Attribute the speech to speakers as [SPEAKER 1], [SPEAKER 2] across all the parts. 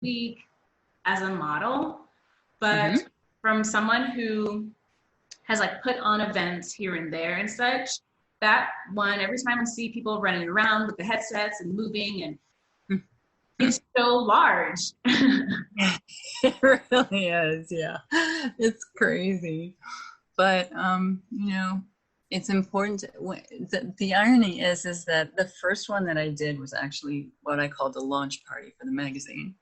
[SPEAKER 1] week as a model, but
[SPEAKER 2] Mm-hmm.
[SPEAKER 1] from someone who has like put on events here and there and such, that one, every time I see people running around with the headsets and moving, and it's so large.
[SPEAKER 2] It really is, yeah. It's crazy. But it's important. The irony is that the first one that I did was actually what I called the launch party for the magazine.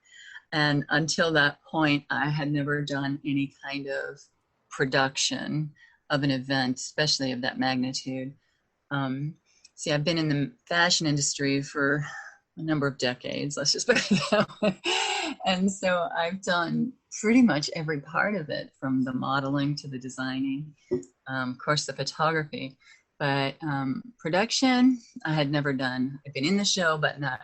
[SPEAKER 2] And until that point, I had never done any kind of production of an event, especially of that magnitude. See, I've been in the fashion industry for a number of decades, let's just put it that way. And so I've done pretty much every part of it, from the modeling to the designing, of course, the photography. But production, I had never done. I've been in the show, but not,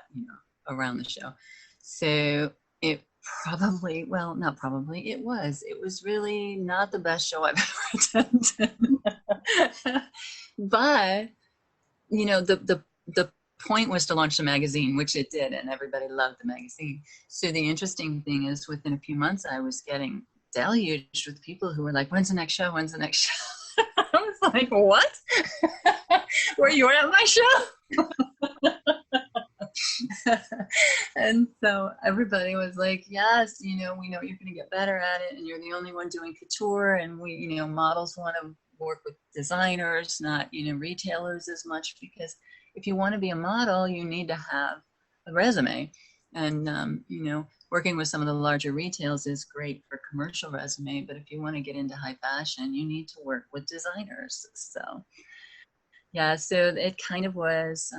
[SPEAKER 2] around the show. So it probably, well, not probably, it was really not the best show I've ever attended. But, the point was to launch the magazine, which it did, and everybody loved the magazine. So the interesting thing is, within a few months, I was getting deluged with people who were like, when's the next show? When's the next show? I was like, what? Were you at my show? And so everybody was like, yes, we know you're going to get better at it, and you're the only one doing couture, and we, models want to work with designers, not, retailers as much, because if you want to be a model, you need to have a resume. And, working with some of the larger retails is great for commercial resume, but if you want to get into high fashion, you need to work with designers. So, yeah, so it kind of was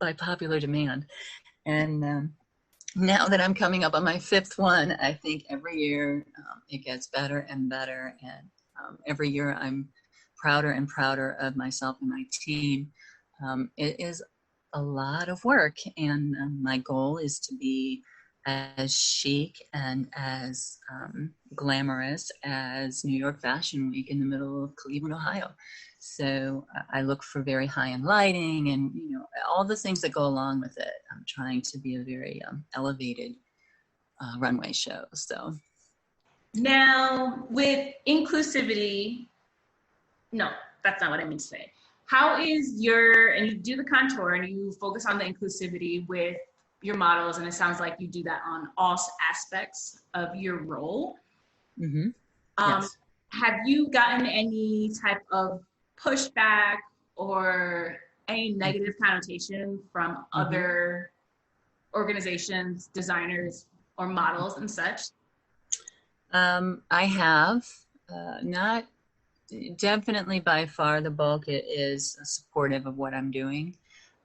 [SPEAKER 2] by popular demand. And now that I'm coming up on my 5th one, I think every year it gets better and better. And every year I'm prouder and prouder of myself and my team. It is a lot of work, and my goal is to be as chic and as glamorous as New York Fashion Week in the middle of Cleveland, Ohio. So I look for very high-end lighting and, all the things that go along with it. I'm trying to be a very elevated runway show. So
[SPEAKER 1] Now, with inclusivity, no, that's not what I mean to say. How is and you do the contour and you focus on the inclusivity with your models, and it sounds like you do that on all aspects of your role.
[SPEAKER 2] Mm-hmm. Yes.
[SPEAKER 1] Have you gotten any type of pushback or any negative connotation from other organizations, designers, or models and such?
[SPEAKER 2] I have not. Definitely, by far, the bulk is supportive of what I'm doing.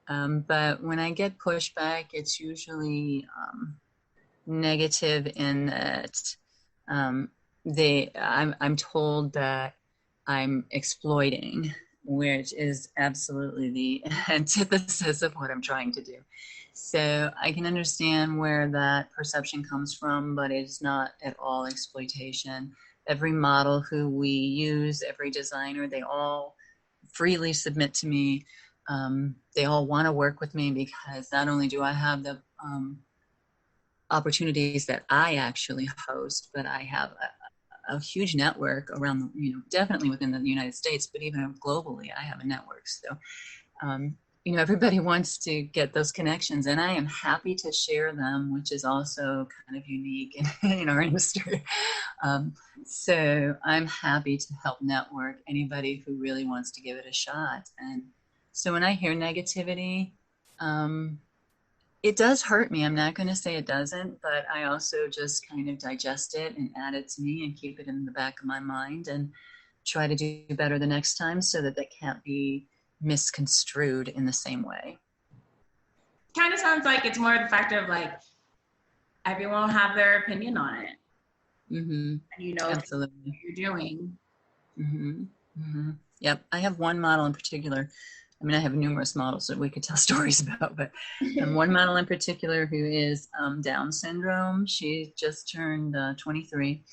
[SPEAKER 2] But when I get pushback, it's usually negative in that I'm told that I'm exploiting, which is absolutely the antithesis of what I'm trying to do. So I can understand where that perception comes from, but it's not at all exploitation. Every model who we use, every designer, they all freely submit to me. They all want to work with me because not only do I have the opportunities that I actually host, but I have a huge network around, definitely within the United States, but even globally, I have a network. So, everybody wants to get those connections, and I am happy to share them, which is also kind of unique in our industry. So I'm happy to help network anybody who really wants to give it a shot. And so when I hear negativity, it does hurt me. I'm not going to say it doesn't, but I also just kind of digest it and add it to me and keep it in the back of my mind and try to do better the next time so that can't be misconstrued in the same way.
[SPEAKER 1] Kind of sounds like it's more the fact of like everyone will have their opinion on it.
[SPEAKER 2] Mm-hmm.
[SPEAKER 1] And
[SPEAKER 2] absolutely
[SPEAKER 1] what you're doing.
[SPEAKER 2] Mm-hmm. Mm-hmm. Yep. I have one model in particular. I mean, I have numerous models that we could tell stories about, but one model in particular who is Down syndrome. She just turned 23,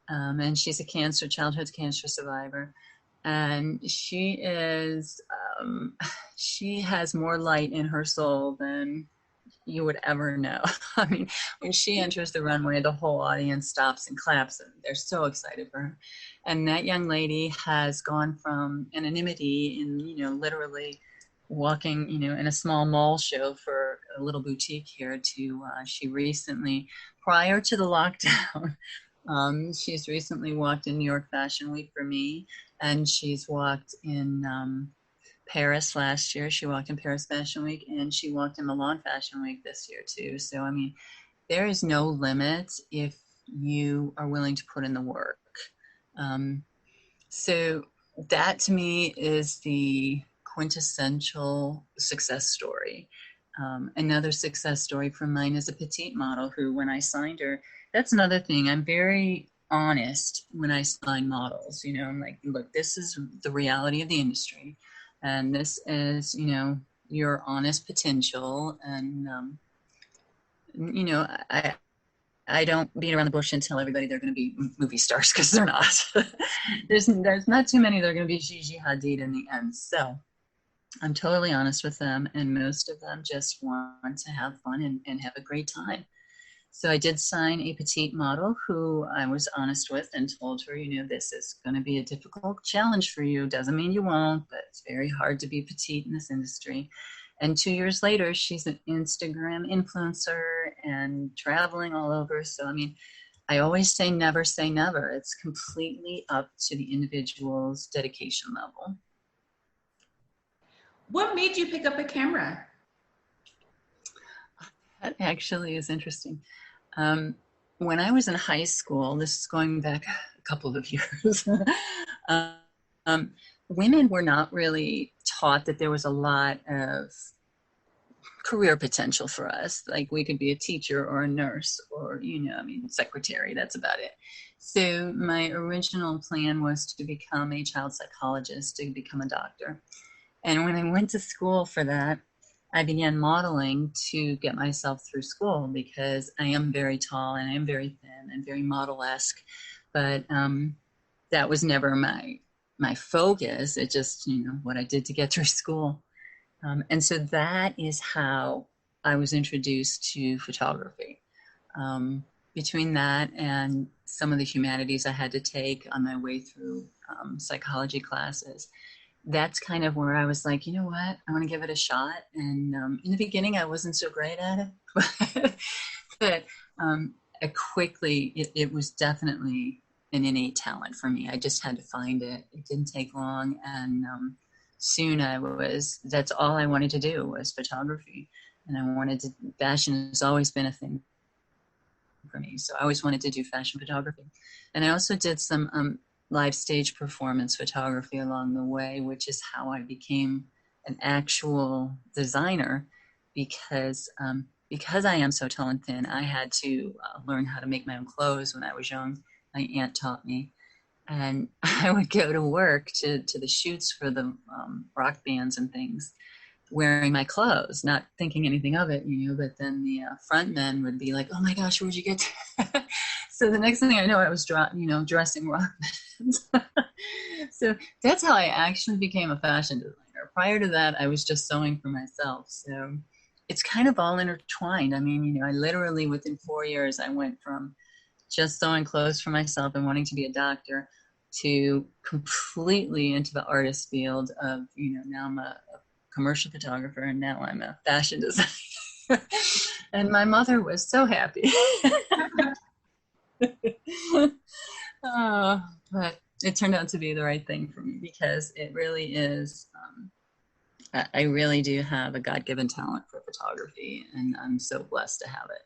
[SPEAKER 2] and she's a childhood cancer survivor. And she is, she has more light in her soul than you would ever know. I mean, when she enters the runway, the whole audience stops and claps, and they're so excited for her. And that young lady has gone from anonymity in, literally walking, in a small mall show for a little boutique here to, she recently, prior to the lockdown, she's recently walked in New York Fashion Week for me, and she's walked in Paris last year. She walked in Paris Fashion Week, and she walked in Milan Fashion Week this year too. So, I mean, there is no limit if you are willing to put in the work. So that to me is the quintessential success story. Another success story from mine is a petite model who, when I signed her, that's another thing. I'm very honest when I sign models. I'm like, look, this is the reality of the industry. And this is, your honest potential. And, I don't beat around the bush and tell everybody they're going to be movie stars, because they're not. There's not too many that are going to be Gigi Hadid in the end. So I'm totally honest with them, and most of them just want to have fun and have a great time. So I did sign a petite model who I was honest with and told her, this is going to be a difficult challenge for you. Doesn't mean you won't, but it's very hard to be petite in this industry. And 2 years later, she's an Instagram influencer and traveling all over. So, I mean, I always say never. It's completely up to the individual's dedication level.
[SPEAKER 1] What made you pick up a camera?
[SPEAKER 2] That actually is interesting. When I was in high school, this is going back a couple of years, women were not really taught that there was a lot of career potential for us. Like, we could be a teacher or a nurse or, secretary, that's about it. So my original plan was to become a child psychologist, to become a doctor. And when I went to school for that, I began modeling to get myself through school, because I am very tall and I am very thin and very model-esque. But that was never my focus. It just, what I did to get through school. And so that is how I was introduced to photography. Between that and some of the humanities I had to take on my way through psychology classes, that's kind of where I was like, you know what, I want to give it a shot. And in the beginning, I wasn't so great at it, but I quickly, it was definitely an innate talent for me. I just had to find it. It didn't take long. And soon that's all I wanted to do was photography. And fashion has always been a thing for me. So I always wanted to do fashion photography. And I also did some live stage performance photography along the way, which is how I became an actual designer, because I am so tall and thin. I had to learn how to make my own clothes when I was young. My aunt taught me, and I would go to work to the shoots for the rock bands and things, wearing my clothes, not thinking anything of it, but then the front men would be like, oh my gosh, where'd you get to? So the next thing I know, I was dressing rock bands. So that's how I actually became a fashion designer. Prior to that, I was just sewing for myself. So it's kind of all intertwined. I mean, I literally, within 4 years, I went from just sewing clothes for myself and wanting to be a doctor to completely into the artist field of, now I'm a commercial photographer, and now I'm a fashion designer. And my mother was so happy. But it turned out to be the right thing for me, because it really is, I really do have a God-given talent for photography, and I'm so blessed to have it.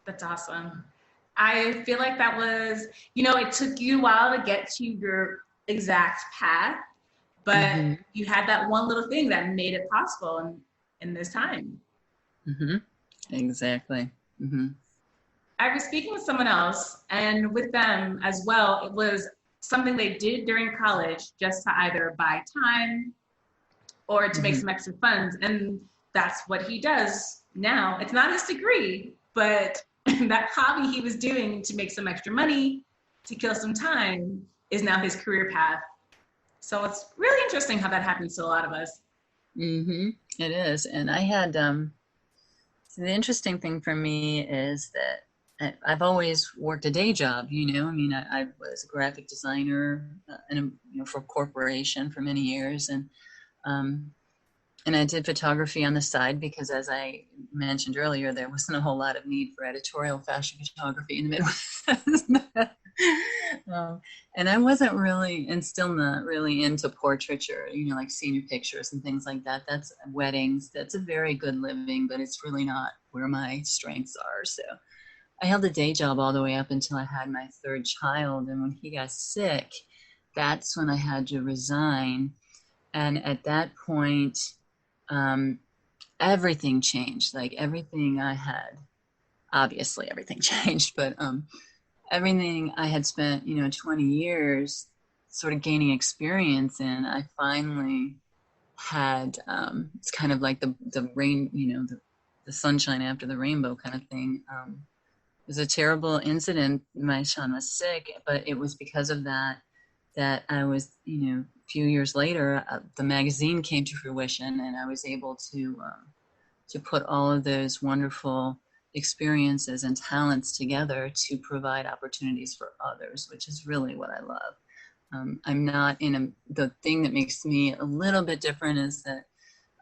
[SPEAKER 1] That's awesome. I feel like that was, it took you a while to get to your exact path, but you had that one little thing that made it possible in this time.
[SPEAKER 2] Exactly.
[SPEAKER 1] I was speaking with someone else, and with them as well, it was something they did during college just to either buy time or to make some extra funds. And that's what he does now. It's not his degree, but that hobby he was doing to make some extra money, to kill some time, is now his career path. So it's really interesting how that happens to a lot of us.
[SPEAKER 2] It is. And I had So the interesting thing for me is that I've always worked a day job, I mean, I was a graphic designer for a corporation for many years. Um, and I did photography on the side because, as I mentioned earlier, there wasn't a whole lot of need for editorial fashion photography in the Midwest. And I wasn't really, and still not really, into portraiture, like senior pictures and things like that. That's weddings. That's a very good living, but it's really not where my strengths are. So I held a day job all the way up until I had my third child. And when he got sick, that's when I had to resign. And at that point, everything changed. Like everything I had, obviously everything changed, but everything I had spent, 20 years sort of gaining experience in, I finally had, it's kind of like the rain, the sunshine after the rainbow kind of thing. It was a terrible incident. My son was sick, but it was because of that I was, a few years later, the magazine came to fruition, and I was able to put all of those wonderful experiences and talents together to provide opportunities for others, which is really what I love. I'm not the thing that makes me a little bit different is that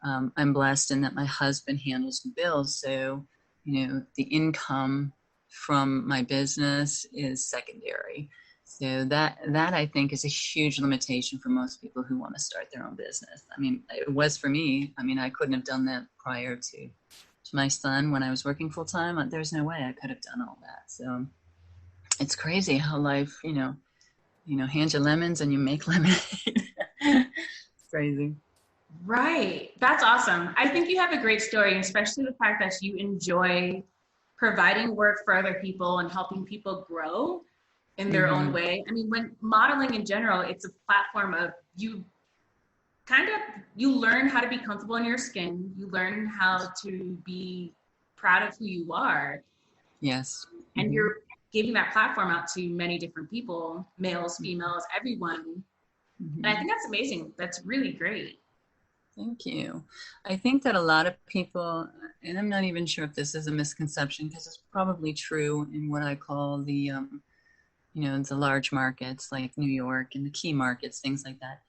[SPEAKER 2] I'm blessed in that my husband handles the bills. So, the income from my business is secondary. So that I think is a huge limitation for most people who want to start their own business. I mean, it was for me. I mean, I couldn't have done that prior to my son when I was working full time. There's no way I could have done all that. So it's crazy how life, hands you lemons and you make lemonade. It's crazy.
[SPEAKER 1] Right. That's awesome. I think you have a great story, especially the fact that you enjoy providing work for other people and helping people grow in their own way. I mean, when modeling in general, it's a platform of you learn how to be comfortable in your skin. You learn how to be proud of who you are.
[SPEAKER 2] Yes.
[SPEAKER 1] And you're giving that platform out to many different people, males, females, everyone. And I think that's amazing. That's really great.
[SPEAKER 2] Thank you. I think that a lot of people, and I'm not even sure if this is a misconception because it's probably true in what I call the large markets like New York and the key markets, things like that.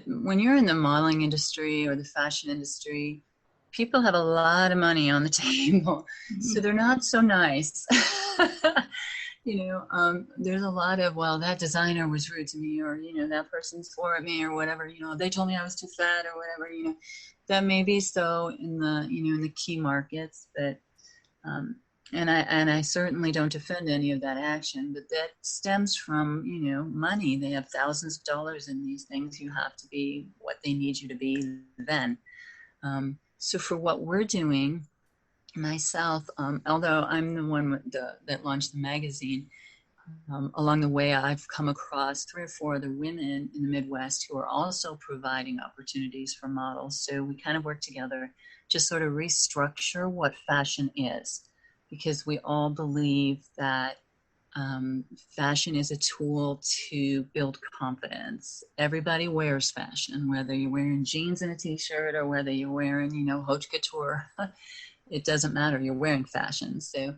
[SPEAKER 2] When you're in the modeling industry or the fashion industry, people have a lot of money on the table, so they're not so nice. There's a lot of, well, that designer was rude to me, or, that person swore at me or whatever, they told me I was too fat or whatever, that may be so in the, in the key markets, but, and I certainly don't defend any of that action, but that stems from, money. They have thousands of dollars in these things. You have to be what they need you to be then. So for what we're doing, myself, although I'm the one that launched the magazine, along the way I've come across 3 or 4 other women in the Midwest who are also providing opportunities for models. So we kind of work together to sort of restructure what fashion is, because we all believe that fashion is a tool to build confidence. Everybody wears fashion, whether you're wearing jeans and a t-shirt or whether you're wearing, haute couture. It doesn't matter. You're wearing fashion. So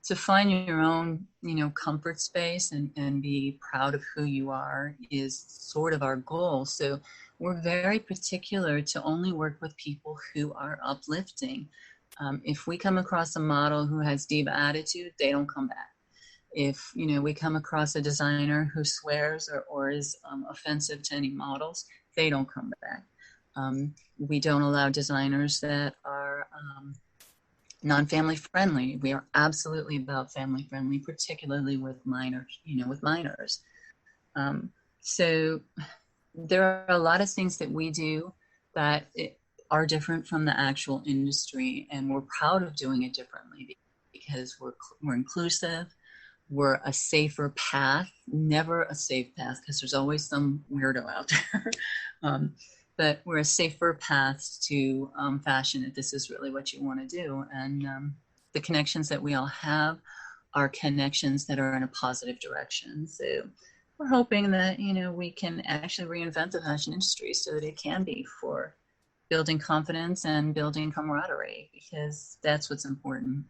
[SPEAKER 2] to find your own, comfort space and be proud of who you are is sort of our goal. So we're very particular to only work with people who are uplifting. If we come across a model who has diva attitude, they don't come back. If, we come across a designer who swears or is offensive to any models, they don't come back. We don't allow designers that are non-family friendly. We are absolutely about family friendly, particularly with minors. So there are a lot of things that we do that are different from the actual industry, and we're proud of doing it differently because we're inclusive. We're a safer path, never a safe path, because there's always some weirdo out there. But we're a safer path to fashion if this is really what you want to do. And the connections that we all have are connections that are in a positive direction. So we're hoping that, we can actually reinvent the fashion industry so that it can be for building confidence and building camaraderie, because that's what's important.